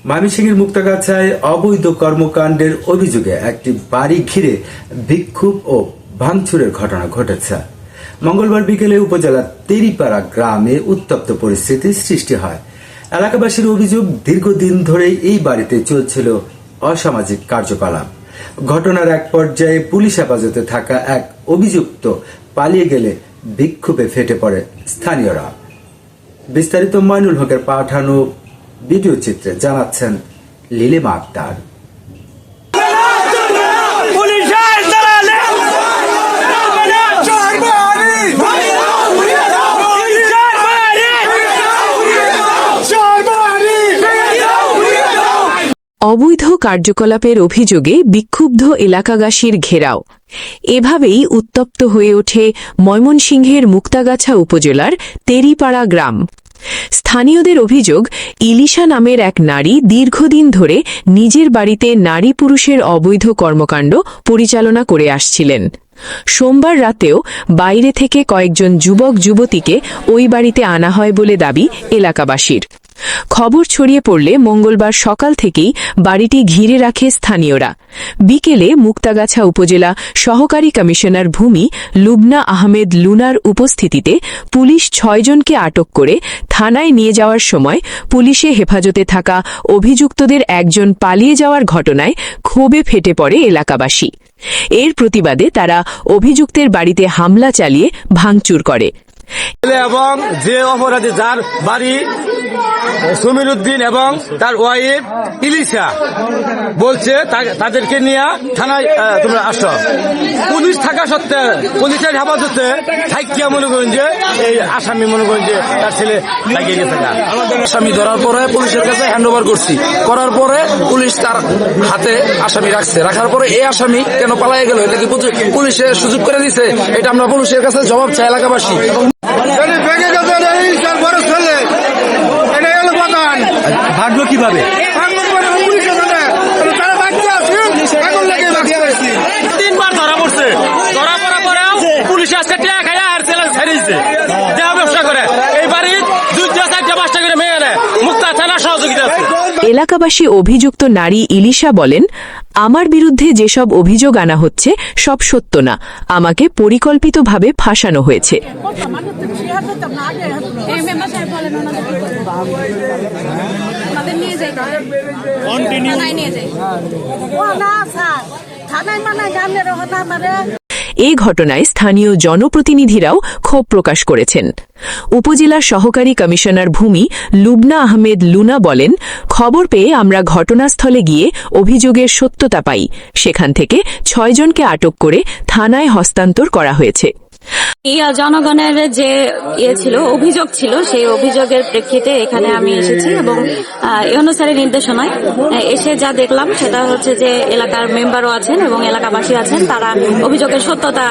ময়মনসিংহের মুক্তাগাছায় অবৈধ কর্মকাণ্ডের অভিযোগে একটি বাড়ি ঘিরে বিক্ষোভ ও ভাঙচুরের ঘটনা ঘটেছে। মঙ্গলবার বিকেলে উপজেলার তেরিপাড়া গ্রামে উত্তপ্ত পরিস্থিতির সৃষ্টি হয়। এলাকাবাসীর অভিযোগ, দীর্ঘদিন ধরে এই বাড়িতে চলছিল অসামাজিক কার্যকলাপ। ঘটনার এক পর্যায়ে পুলিশ হেফাজতে থাকা এক অভিযুক্ত পালিয়ে গেলে বিক্ষোভে ফেটে পড়ে স্থানীয়রা। বিস্তারিত ময়নুল হকের পাঠানো ভিডিও চিত্রে জানাচ্ছেন লীলিমা আক্তার। অবৈধ কার্যকলাপের অভিযোগে বিক্ষুব্ধ এলাকাবাসীর ঘেরাও। এভাবেই উত্তপ্ত হয়ে ওঠে ময়মনসিংহের মুক্তাগাছা উপজেলার তেরিপাড়া গ্রাম। স্থানীয়দের অভিযোগ, ইলিশা নামের এক নারী দীর্ঘদিন ধরে নিজের বাড়িতে নারী পুরুষের অবৈধ কর্মকাণ্ড পরিচালনা করে আসছিলেন। সোমবার রাতেও বাইরে থেকে কয়েকজন যুবক যুবতীকে ওই বাড়িতে আনা হয় বলে দাবি এলাকাবাসীর। খবর ছড়িয়ে পড়লে মঙ্গলবার সকাল থেকেই বাড়িটি ঘিরে রাখে স্থানীয়রা। বিকেলে মুক্তাগাছা উপজেলা সহকারী কমিশনার ভূমি লুবনা আহমেদ লুনার উপস্থিতিতে পুলিশ ৬ জনকে আটক করে থানায় নিয়ে যাওয়ার সময় পুলিশে হেফাজতে থাকা অভিযুক্তদের একজন পালিয়ে যাওয়ার ঘটনায় ক্ষোভে ফেটে পড়ে এলাকাবাসী। এর প্রতিবাদে তারা অভিযুক্তের বাড়িতে হামলা চালিয়ে ভাঙচুর করে। এবং যে অপরাধী যার বাড়ি সমীর উদ্দিন এবং তার ওয়াইফ ইলিশা বলছে তাদেরকে নিয়ে থানায় তোমরা আসো। পুলিশ থাকা সত্ত্বে পুলিশের হেফাজতে থাকিয়া মনে করেন যে এই আসামি মনে করেন যে তার ছেলে লাগিয়ে গেছে। আসামি ধরার পরে পুলিশের কাছে হ্যান্ড ওভার করছি, করার পরে পুলিশ তার হাতে আসামি রাখার পরে এই আসামি কেন পালাই গেল, এটা কি পুলিশে সুযোগ করে দিছে? এটা আমরা পুলিশের কাছে জবাব চাই এলাকাবাসী। ভাগলো কিভাবে? 3বার ধরা পড়ছে, ধরা পড়ার পরে পুলিশ আজকে টাকা খাইয়া আর ছেলে ছাড়িয়েছে। দেহ ব্যবসা করে এই বাড়ির 2-4-5টা করে মেয়ে নেয়। মুক্তা থানা সহযোগিতা আছে। এলাকাবাসী অভিযুক্ত নারী ইলিশা বলেন, আমার বিরুদ্ধে যেসব অভিযোগ আনা হচ্ছে সব সত্য না, আমাকে পরিকল্পিতভাবে ফাঁসানো হয়েছে। এই ঘটনায় স্থানীয় জনপ্রতিনিধিরাও ক্ষোভ প্রকাশ করেছেন। উপজেলার সহকারী কমিশনার ভূমি লুবনা আহমেদ লুনা বলেন, খবর পেয়ে আমরা ঘটনাস্থলে গিয়ে অভিযোগের সত্যতা পাই। সেখান থেকে ৬ জনকে আটক করে থানায় হস্তান্তর করা হয়েছে। জনগণের যে ছিল অভিযোগ ছিল, সেই অভিযোগের প্রেক্ষিতে এখানে আমি এসেছি এবং এই অনুসারে নির্দেশনায় এসে যা দেখলাম সেটা হচ্ছে যে এলাকার মেম্বারও আছেন এবং এলাকাবাসী আছেন, তারা অভিযোগের সত্যতা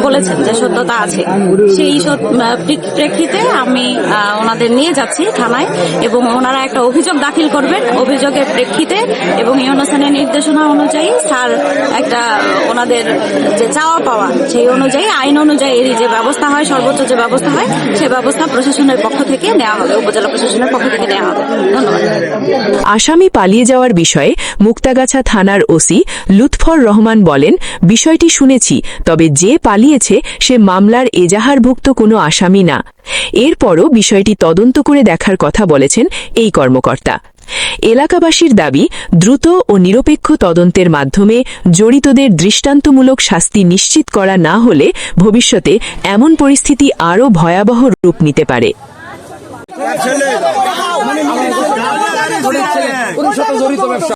বলেছেন যে সত্যতা আছে। সেই প্রেক্ষিতে আমি ওনাদের নিয়ে যাচ্ছি থানায় এবং ওনারা একটা অভিযোগ দাখিল করবেন অভিযোগের প্রেক্ষিতে, এবং এই অনুসারের নির্দেশনা অনুযায়ী স্যার একটা ওনাদের যে চাওয়া পাওয়া সেই অনুযায়ী আইন অনুযায়ী যে ব্যবস্থা হয়, সর্বোচ্চ যে ব্যবস্থা হয় সে ব্যবস্থা প্রশাসনের পক্ষ থেকে নেওয়া হবে, উপজেলা প্রশাসনের পক্ষ থেকে নেওয়া হবে। ধন্যবাদ। আসামি পালিয়ে যাওয়ার বিষয়ে মুক্তাগাছা থানার ওসি লুৎফর রহমান বলেন, বিষয়টি শুনেছি, তবে যে পালিয়েছে সে মামলার এজাহারভুক্ত কোনো আসামি না। এরপরও বিষয়টি তদন্ত করে দেখার কথা বলেছেন এই কর্মকর্তা। এলাকাবাসীর দাবি, দ্রুত ও নিরপেক্ষ তদন্তের মাধ্যমে জড়িতদের দৃষ্টান্তমূলক শাস্তি নিশ্চিত করা না হলে ভবিষ্যতে এমন পরিস্থিতি আরও ভয়াবহ রূপ নিতে পারে।